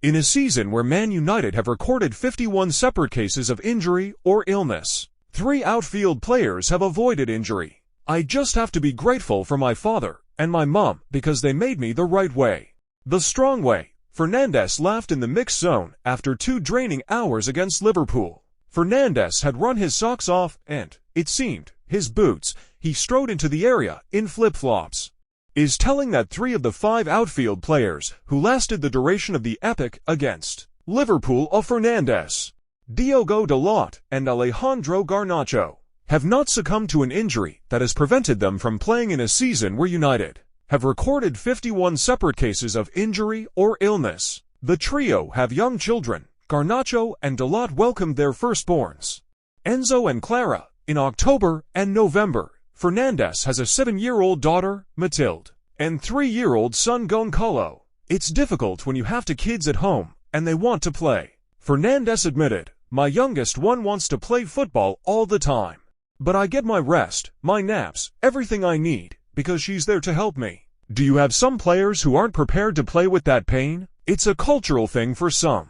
In a season where Man United have recorded 51 separate cases of injury or illness, 3 outfield players have avoided injury. I just have to be grateful for my father and my mom because they made me the right way. The strong way. Fernandes laughed in the mixed zone after 2 draining hours against Liverpool. Fernandes had run his socks off and, it seemed, his boots. He strode into the area in flip-flops. Is telling that 3 of the 5 outfield players who lasted the duration of the epic against Liverpool of Fernandes, Diogo Dalot and Alejandro Garnacho, have not succumbed to an injury that has prevented them from playing in a season where United have recorded 51 separate cases of injury or illness. The trio have young children. Garnacho and Dalot welcomed their firstborns, Enzo and Clara, in October and November. Fernandes has a 7-year-old daughter, Matilde, and 3-year-old son Goncalo. It's difficult when you have 2 kids at home and they want to play. Fernandes admitted, "My youngest one wants to play football all the time. But I get my rest, my naps, everything I need, because she's there to help me." Do you have some players who aren't prepared to play with that pain? It's a cultural thing for some.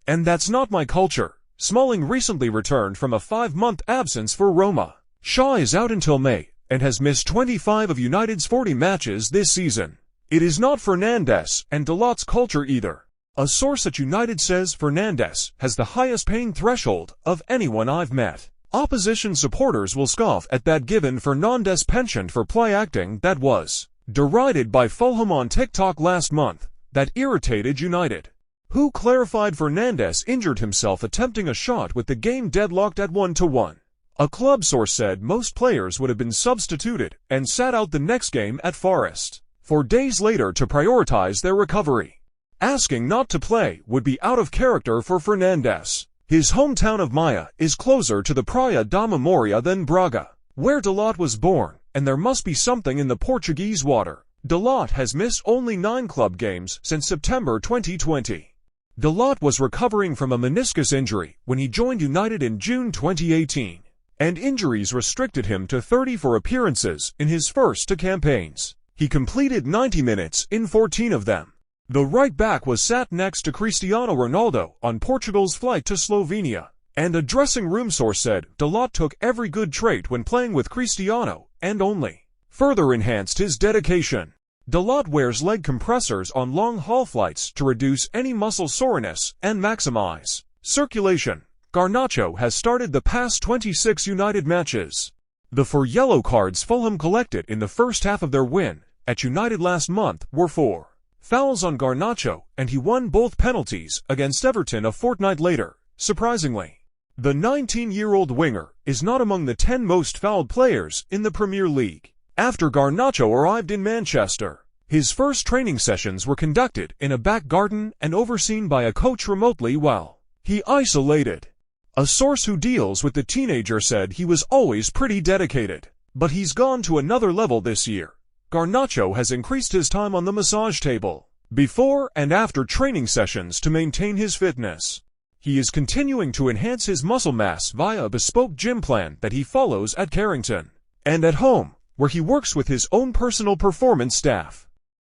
And that's not my culture. Smalling recently returned from a 5-month absence for Roma. Shaw is out until May and has missed 25 of United's 40 matches this season. It is not Fernandes and Dalot's culture either. A source at United says Fernandes has the highest pain threshold of anyone I've met. Opposition supporters will scoff at that given Fernandes penchant for play acting that was derided by Fulham on TikTok last month. That irritated United, who clarified Fernandes injured himself attempting a shot with the game deadlocked at 1-1. A club source said most players would have been substituted and sat out the next game at Forest for days later to prioritize their recovery. Asking not to play would be out of character for Fernandes. His hometown of Maia is closer to the Praia da Memória than Braga, where Dalot was born, and there must be something in the Portuguese water. Dalot has missed only 9 club games since September 2020. Dalot was recovering from a meniscus injury when he joined United in June 2018. And injuries restricted him to 34 appearances in his first 2 campaigns. He completed 90 minutes in 14 of them. The right back was sat next to Cristiano Ronaldo on Portugal's flight to Slovenia, and a dressing room source said Dalot took every good trait when playing with Cristiano and only further enhanced his dedication. Dalot wears leg compressors on long-haul flights to reduce any muscle soreness and maximize circulation. Garnacho has started the past 26 United matches. The 4 yellow cards Fulham collected in the first half of their win at United last month were 4 fouls on Garnacho, and he won both penalties against Everton a fortnight later, surprisingly. The 19-year-old winger is not among the 10 most fouled players in the Premier League. After Garnacho arrived in Manchester, his first training sessions were conducted in a back garden and overseen by a coach remotely while he isolated. A source who deals with the teenager said he was always pretty dedicated, but he's gone to another level this year. Garnacho has increased his time on the massage table before and after training sessions to maintain his fitness. He is continuing to enhance his muscle mass via a bespoke gym plan that he follows at Carrington and at home, where he works with his own personal performance staff.